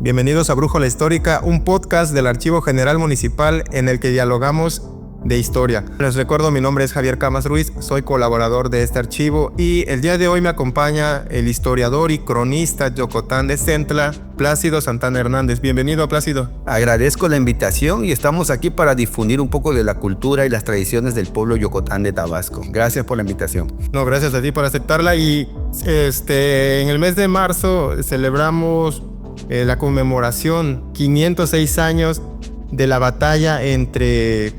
Bienvenidos a Brújula Histórica, un podcast del Archivo General Municipal en el que dialogamos de historia. Les recuerdo, mi nombre es Javier Camas Ruiz, soy colaborador de este archivo y el día de hoy me acompaña el historiador y cronista yocotán de Xentla, Plácido Santana Hernández. Bienvenido, Plácido. Agradezco la invitación y estamos aquí para difundir un poco de la cultura y las tradiciones del pueblo yocotán de Tabasco. Gracias por la invitación. No, gracias a ti por aceptarla. Y en el mes de marzo celebramos la conmemoración 506 años de la batalla entre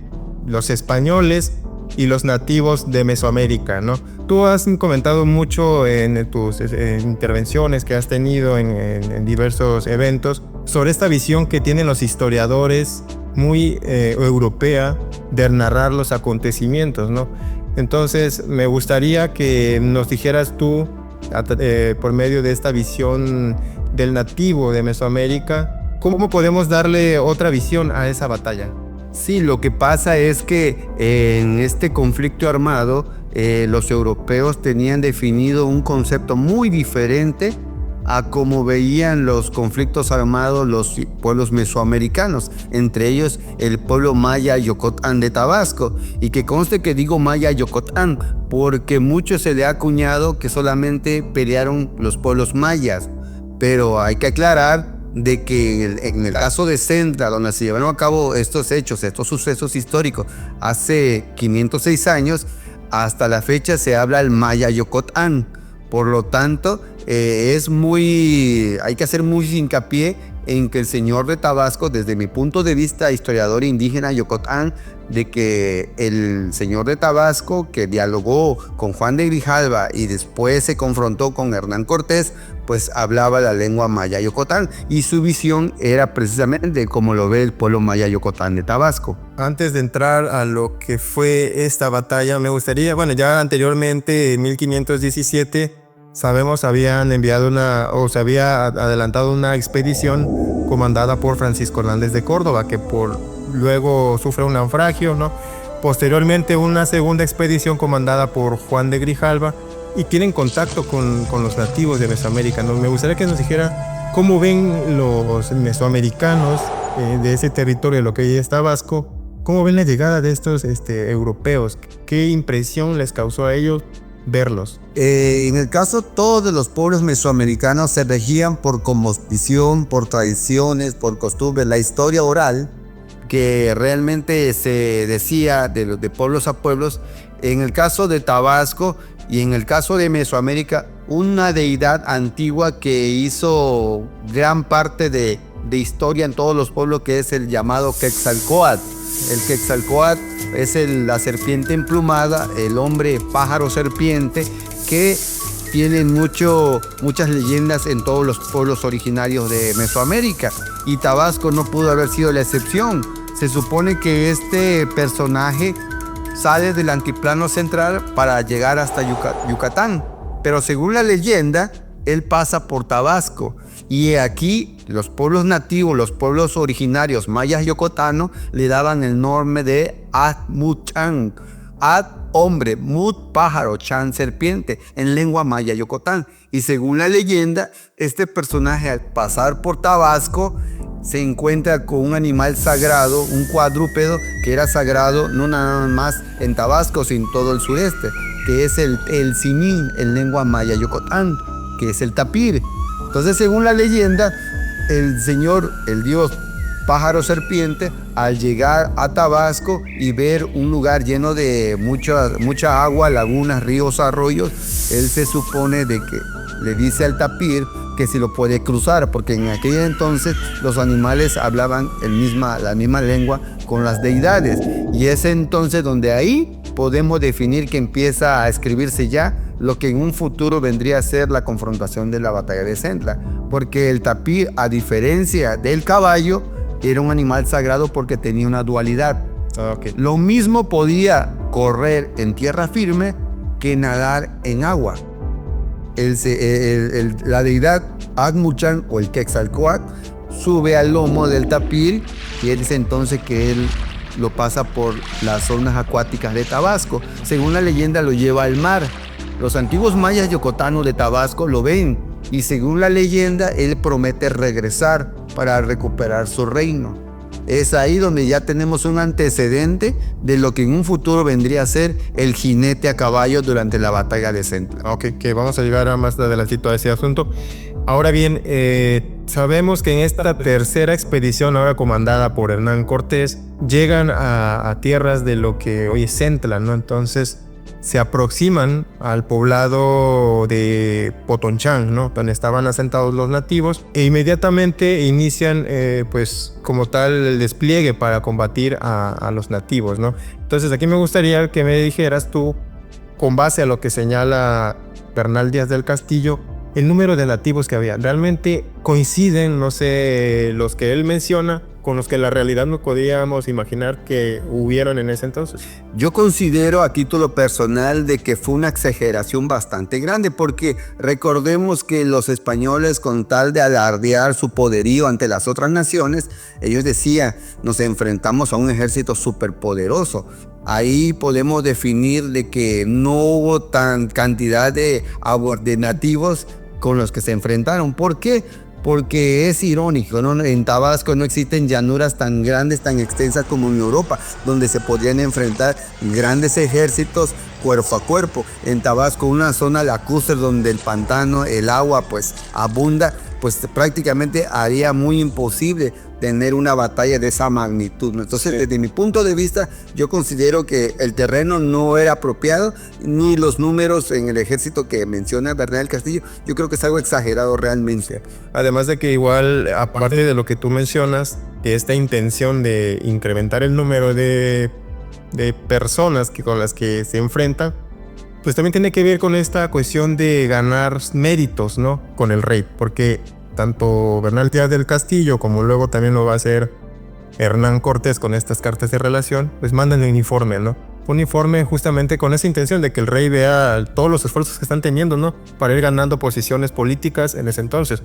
los españoles y los nativos de Mesoamérica, ¿no? Tú has comentado mucho en tus intervenciones que has tenido en diversos eventos sobre esta visión que tienen los historiadores muy europea de narrar los acontecimientos, ¿no? Entonces me gustaría que nos dijeras tú, por medio de esta visión del nativo de Mesoamérica, ¿cómo podemos darle otra visión a esa batalla? Sí, lo que pasa es que en este conflicto armado los europeos tenían definido un concepto muy diferente a cómo veían los conflictos armados los pueblos mesoamericanos, entre ellos el pueblo maya yocotán de Tabasco. Y que conste que digo maya yocotán porque mucho se le ha acuñado que solamente pelearon los pueblos mayas, pero hay que aclarar de que en el caso de Xentla, donde se llevaron a cabo estos hechos, estos sucesos históricos, hace 506 años, hasta la fecha se habla el maya yocotán. Por lo tanto, hay que hacer muy hincapié en que el señor de Tabasco, desde mi punto de vista historiador indígena yocotán, de que el señor de Tabasco, que dialogó con Juan de Grijalva y después se confrontó con Hernán Cortés, pues hablaba la lengua maya yocotán y su visión era precisamente como lo ve el pueblo maya yocotán de Tabasco. Antes de entrar a lo que fue esta batalla, me gustaría, ya anteriormente, en 1517, sabemos habían enviado se había adelantado una expedición comandada por Francisco Hernández de Córdoba, que luego sufre un naufragio, ¿no? Posteriormente una segunda expedición comandada por Juan de Grijalva, y tienen contacto con los nativos de Mesoamérica, ¿no? Me gustaría que nos dijera cómo ven los mesoamericanos de ese territorio, lo que hoy es Tabasco, cómo ven la llegada de estos europeos, qué impresión les causó a ellos verlos. En el caso, todos los pueblos mesoamericanos se regían por cosmovisión, por tradiciones, por costumbres, la historia oral que realmente se decía de pueblos a pueblos. En el caso de Tabasco y en el caso de Mesoamérica, una deidad antigua que hizo gran parte de historia en todos los pueblos, que es el llamado Quetzalcóatl. El Quetzalcóatl es la serpiente emplumada, el hombre pájaro serpiente, que tiene muchas leyendas en todos los pueblos originarios de Mesoamérica, y Tabasco no pudo haber sido la excepción. Se supone que este personaje sale del altiplano central para llegar hasta Yucatán, pero según la leyenda, él pasa por Tabasco. Y aquí los pueblos nativos, los pueblos originarios mayas yocotanos, le daban el nombre de Ad-Mut-Chan. Ad, hombre, Mut, pájaro, Chan, serpiente, en lengua maya yocotán. Y según la leyenda, este personaje, al pasar por Tabasco, se encuentra con un animal sagrado, un cuadrúpedo que era sagrado no nada más en Tabasco, sino en todo el sureste, que es el sinín en lengua maya yocotán, que es el tapir. Entonces, según la leyenda, el dios pájaro serpiente, al llegar a Tabasco y ver un lugar lleno de mucha agua, lagunas, ríos, arroyos, él se supone de que le dice al tapir que si lo puede cruzar, porque en aquel entonces los animales hablaban la misma lengua con las deidades, y es entonces donde ahí podemos definir que empieza a escribirse ya lo que en un futuro vendría a ser la confrontación de la batalla de Xentla, porque el tapir, a diferencia del caballo, era un animal sagrado porque tenía una dualidad. Okay. Lo mismo podía correr en tierra firme que nadar en agua. La deidad Ad-Mut-Chan, o el Quetzalcóatl, sube al lomo del tapir, y él dice entonces que él lo pasa por las zonas acuáticas de Tabasco. Según la leyenda, lo lleva al mar. Los antiguos mayas yocotanos de Tabasco lo ven, y según la leyenda, él promete regresar para recuperar su reino. Es ahí donde ya tenemos un antecedente de lo que en un futuro vendría a ser el jinete a caballo durante la batalla de Centla. Ok, que vamos a llegar a más adelantito a ese asunto. Ahora bien, sabemos que en esta tercera expedición, ahora comandada por Hernán Cortés, llegan a tierras de lo que hoy es Centla, ¿no? Entonces se aproximan al poblado de Potonchán, ¿no? Donde estaban asentados los nativos, e inmediatamente inician, pues como tal, el despliegue para combatir a los nativos, ¿no? Entonces aquí me gustaría que me dijeras tú, con base a lo que señala Bernal Díaz del Castillo, el número de nativos que había. ¿Realmente coinciden, no sé, los que él menciona con los que en la realidad no podíamos imaginar que hubieron en ese entonces? Yo considero a título personal de que fue una exageración bastante grande, porque recordemos que los españoles, con tal de alardear su poderío ante las otras naciones, ellos decían, nos enfrentamos a un ejército superpoderoso. Ahí podemos definir de que no hubo tan cantidad de nativos con los que se enfrentaron. ¿Por qué? Porque es irónico, ¿no? En Tabasco no existen llanuras tan grandes, tan extensas como en Europa, donde se podrían enfrentar grandes ejércitos cuerpo a cuerpo. En Tabasco, una zona lacustre donde el pantano, el agua, pues abunda, pues prácticamente haría muy imposible tener una batalla de esa magnitud, ¿no? Entonces, desde mi punto de vista, yo considero que el terreno no era apropiado, ni los números en el ejército que menciona Bernal del Castillo. Yo creo que es algo exagerado realmente. Además de que igual, aparte de lo que tú mencionas, que esta intención de incrementar el número de personas con las que se enfrentan, pues también tiene que ver con esta cuestión de ganar méritos, ¿no? Con el rey, porque tanto Bernal Díaz del Castillo como luego también lo va a hacer Hernán Cortés con estas cartas de relación, pues mandan un uniforme, ¿no? Un uniforme justamente con esa intención de que el rey vea todos los esfuerzos que están teniendo, ¿no? Para ir ganando posiciones políticas en ese entonces.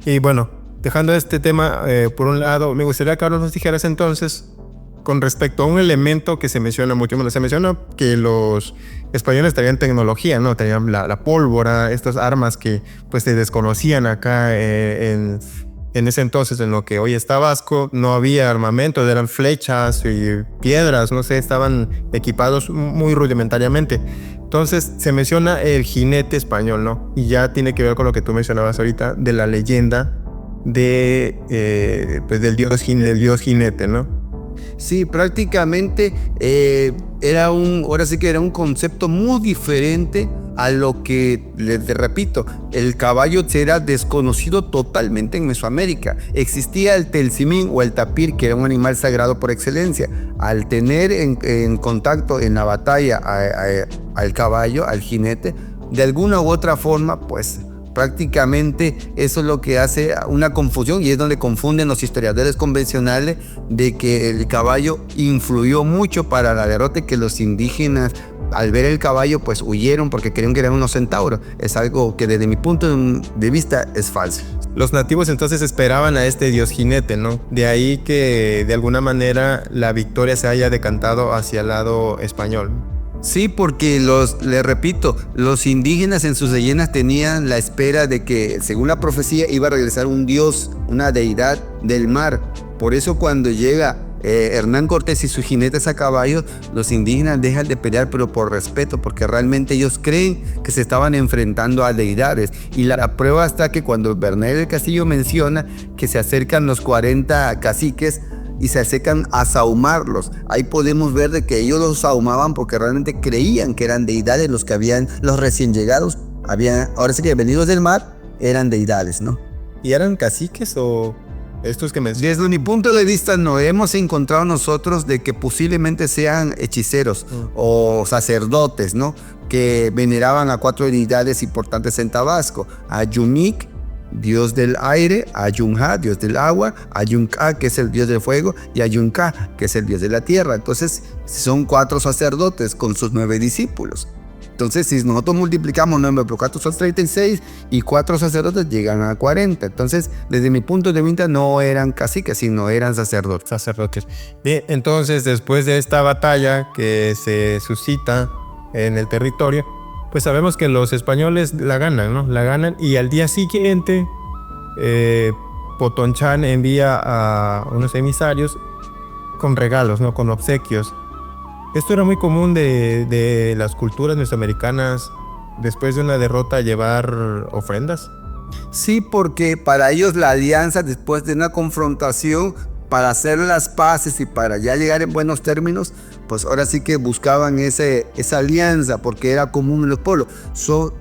Y bueno, dejando este tema por un lado, me gustaría, Carlos, nos dijeras entonces con respecto a un elemento que se menciona mucho. Bueno, se menciona que los españoles tenían tecnología, ¿no? Tenían la pólvora, estas armas que pues se desconocían acá en ese entonces, en lo que hoy es Tabasco. No había armamento, eran flechas y piedras, no sé, estaban equipados muy rudimentariamente. Entonces se menciona el jinete español, ¿no? Y ya tiene que ver con lo que tú mencionabas ahorita, de la leyenda pues del dios jinete, ¿no? Sí, prácticamente ahora sí que era un concepto muy diferente a lo que, les repito, el caballo era desconocido totalmente en Mesoamérica. Existía el telcimín o el tapir, que era un animal sagrado por excelencia. Al tener en contacto en la batalla al caballo, al jinete, de alguna u otra forma, pues prácticamente eso es lo que hace una confusión, y es donde confunden los historiadores convencionales de que el caballo influyó mucho para la derrota, que los indígenas al ver el caballo pues huyeron porque creían que eran unos centauros. Es algo que desde mi punto de vista es falso. Los nativos entonces esperaban a este dios jinete, ¿no? De ahí que de alguna manera la victoria se haya decantado hacia el lado español. Sí, porque les repito, los indígenas en sus leyendas tenían la espera de que, según la profecía, iba a regresar un dios, una deidad del mar. Por eso cuando llega Hernán Cortés y sus jinetes a caballo, los indígenas dejan de pelear, pero por respeto, porque realmente ellos creen que se estaban enfrentando a deidades. Y la prueba está que cuando Bernal del Castillo menciona que se acercan los 40 caciques y se acercan a sahumarlos, ahí podemos ver de que ellos los sahumaban porque realmente creían que eran deidades los que habían, los recién llegados, ahora sí que venidos del mar, eran deidades, ¿no? ¿Y eran caciques o estos que mencionas? Desde mi punto de vista, no hemos encontrado nosotros de que posiblemente sean hechiceros o sacerdotes, ¿no? Que veneraban a 4 deidades importantes en Tabasco: a Yunik, dios del aire; a Yunja, dios del agua; a Yunca, que es el dios del fuego; y a Yunca, que es el dios de la tierra. Entonces son 4 sacerdotes con sus 9 discípulos. Entonces, si nosotros multiplicamos 9 por 4 son 36, y 4 sacerdotes llegan a 40. Entonces, desde mi punto de vista, no eran caciques, sino eran sacerdotes. Bien, entonces, después de esta batalla que se suscita en el territorio, pues sabemos que los españoles la ganan, ¿no? La ganan, y al día siguiente, Potonchán envía a unos emisarios con regalos, ¿no? Con obsequios. Esto era muy común de las culturas mesoamericanas después de una derrota llevar ofrendas. Sí, porque para ellos la alianza después de una confrontación, para hacer las paces y para ya llegar en buenos términos, pues ahora sí que buscaban esa alianza porque era común en los pueblos.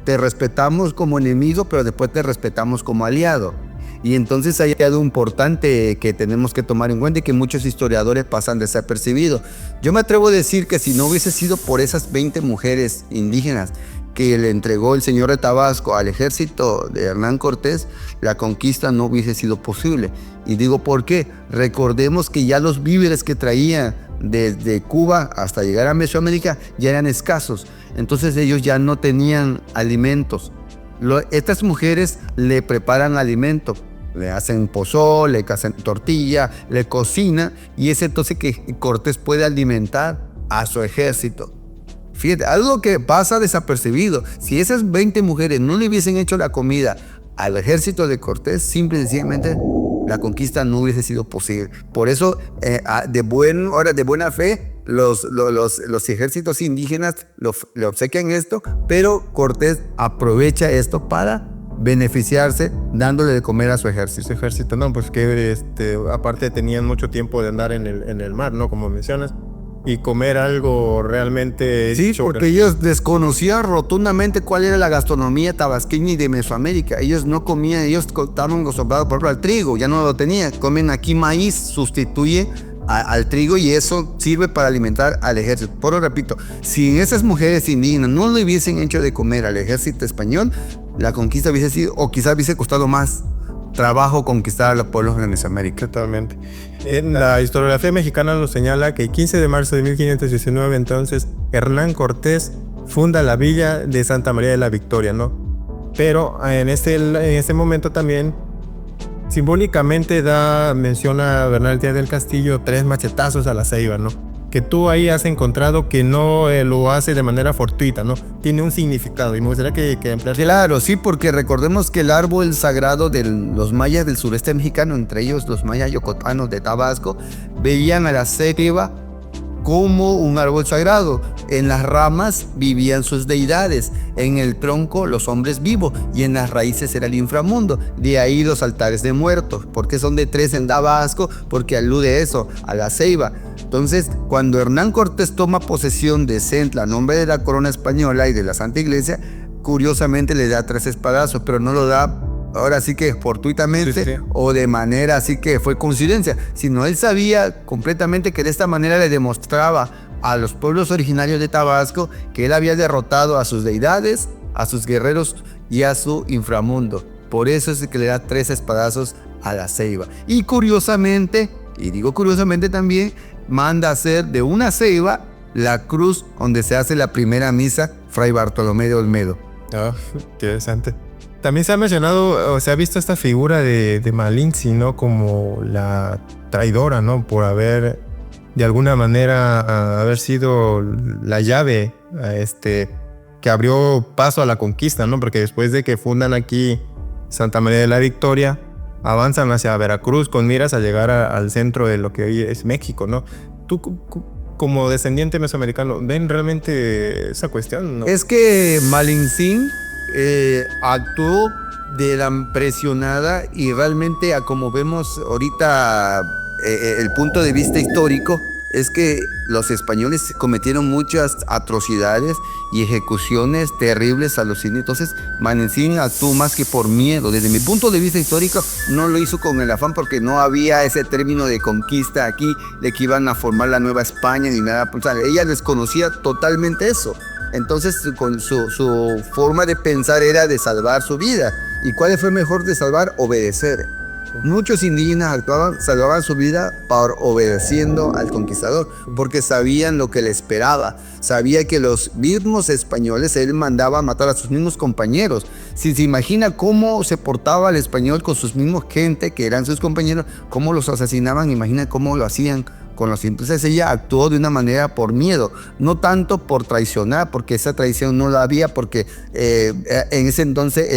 Te respetamos como enemigo, pero después te respetamos como aliado. Y entonces hay algo importante que tenemos que tomar en cuenta y que muchos historiadores pasan desapercibidos. Yo me atrevo a decir que si no hubiese sido por esas 20 mujeres indígenas que le entregó el señor de Tabasco al ejército de Hernán Cortés, la conquista no hubiese sido posible. Y digo, ¿por qué? Recordemos que ya los víveres que traía desde Cuba hasta llegar a Mesoamérica ya eran escasos. Entonces ellos ya no tenían alimentos. Estas mujeres le preparan alimento, le hacen pozole, le hacen tortilla, le cocina, y es entonces que Cortés puede alimentar a su ejército. Fíjate, algo que pasa desapercibido. Si esas 20 mujeres no le hubiesen hecho la comida al ejército de Cortés, simple y sencillamente la conquista no hubiese sido posible. Por eso, de buena fe, los ejércitos indígenas le obsequian esto, pero Cortés aprovecha esto para beneficiarse dándole de comer a su ejército. Su ejército, no, pues que aparte tenían mucho tiempo de andar en el mar, ¿no? Como mencionas. Y comer algo realmente... Sí, porque ellos desconocían rotundamente cuál era la gastronomía tabasqueña y de Mesoamérica. Ellos no comían, ellos estaban acostumbrados, por ejemplo, al trigo, ya no lo tenían. Comen aquí maíz, sustituye al trigo y eso sirve para alimentar al ejército. Por lo repito, si esas mujeres indígenas no le hubiesen hecho de comer al ejército español, la conquista hubiese sido, o quizás hubiese costado más trabajo conquistar a los pueblos de Mesoamérica. Totalmente. En la historiografía mexicana nos señala que el 15 de marzo de 1519, entonces, Hernán Cortés funda la villa de Santa María de la Victoria, ¿no? Pero en este momento también, simbólicamente menciona Bernal Díaz del Castillo 3 machetazos a la ceiba, ¿no? Que tú ahí has encontrado que no lo hace de manera fortuita, ¿no? Tiene un significado y me gustaría que emplearas. Claro, sí, porque recordemos que el árbol sagrado de los mayas del sureste mexicano, entre ellos los mayas yocotanos de Tabasco, veían a la ceiba como un árbol sagrado. En las ramas vivían sus deidades, en el tronco los hombres vivos y en las raíces era el inframundo. De ahí los altares de muertos. ¿Por qué son de 3 en Tabasco? Porque alude eso, a la ceiba. Entonces, cuando Hernán Cortés toma posesión de Centla a nombre de la corona española y de la Santa Iglesia, curiosamente le da 3 espadazos, pero no lo da ahora sí que fortuitamente, sí. O de manera así que fue coincidencia, sino él sabía completamente que de esta manera le demostraba a los pueblos originarios de Tabasco que él había derrotado a sus deidades, a sus guerreros y a su inframundo. Por eso es que le da 3 espadazos a la ceiba. Y curiosamente, y digo curiosamente también, manda hacer de una ceiba la cruz donde se hace la primera misa Fray Bartolomé de Olmedo. Oh, qué interesante. También se ha mencionado, o se ha visto esta figura de Malinche, ¿no? Como la traidora, ¿no? Por haber, de alguna manera, haber sido la llave que abrió paso a la conquista, ¿no? Porque después de que fundan aquí Santa María de la Victoria, avanzan hacia Veracruz con miras a llegar al centro de lo que hoy es México, ¿no? Tú, como descendiente mesoamericano, ¿ven realmente esa cuestión, no? Es que Malinche actuó de la presionada y realmente, a como vemos ahorita, el punto de vista histórico es que los españoles cometieron muchas atrocidades y ejecuciones terribles a los indios. Entonces Malinche actuó más que por miedo. Desde mi punto de vista histórico, no lo hizo con el afán, porque no había ese término de conquista aquí, de que iban a formar la Nueva España ni nada. O sea, ella desconocía totalmente eso. Entonces con su forma de pensar era de salvar su vida. ¿Y cuál fue mejor de salvar? Obedecer. Muchos indígenas salvaban su vida obedeciendo al conquistador, porque sabían lo que le esperaba. Sabía que los mismos españoles, él mandaba a matar a sus mismos compañeros. Si se imagina cómo se portaba el español con sus mismos gente, que eran sus compañeros, cómo los asesinaban, imagina cómo lo hacían con los. Entonces ella actuó de una manera por miedo, no tanto por traicionar, porque esa traición no la había, porque en ese entonces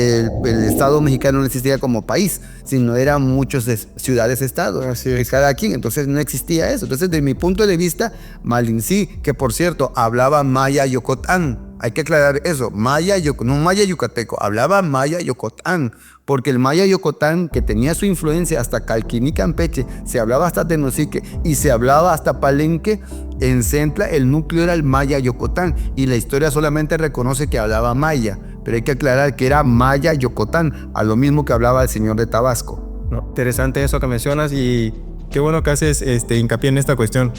el Estado mexicano no existía como país, sino eran muchas ciudades-estado, cada quien, entonces no existía eso. Entonces, de mi punto de vista, Malintzí, que por cierto hablaba maya yocotán, hay que aclarar eso, no maya yucateco, hablaba maya yocotán, porque el maya yocotán, que tenía su influencia hasta Calquiní, Campeche, se hablaba hasta Tenosique y se hablaba hasta Palenque. En Centla el núcleo era el maya yocotán y la historia solamente reconoce que hablaba maya, pero hay que aclarar que era maya yocotán, a lo mismo que hablaba el señor de Tabasco. No, interesante eso que mencionas y qué bueno que haces hincapié en esta cuestión.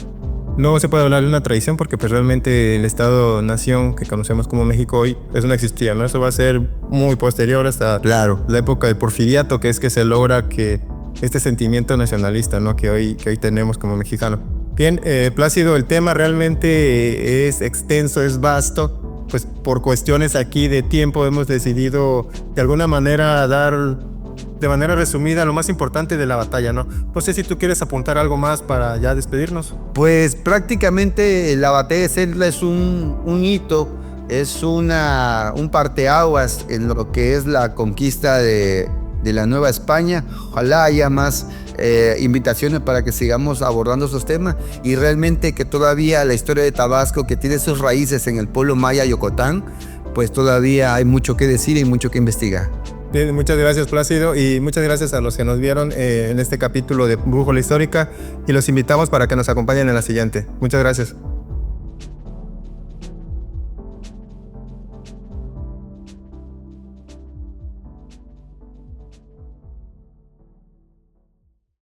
No se puede hablar de una tradición porque pues realmente el Estado-nación que conocemos como México hoy, eso no existía, ¿no? Eso va a ser muy posterior hasta la época del Porfiriato, que es que se logra que este sentimiento nacionalista, ¿no? que hoy tenemos como mexicano. Bien, Plácido, el tema realmente es extenso, es vasto, pues por cuestiones aquí de tiempo hemos decidido de alguna manera dar de manera resumida lo más importante de la batalla, ¿no? No sé si tú quieres apuntar algo más para ya despedirnos. Pues prácticamente la batalla de Centla es un hito, es un parteaguas en lo que es la conquista de la Nueva España. Ojalá haya más invitaciones para que sigamos abordando esos temas y realmente que todavía la historia de Tabasco, que tiene sus raíces en el pueblo maya Yocotán, pues todavía hay mucho que decir y mucho que investigar. Bien, muchas gracias, Plácido, y muchas gracias a los que nos vieron en este capítulo de Brújula Histórica y los invitamos para que nos acompañen en la siguiente. Muchas gracias.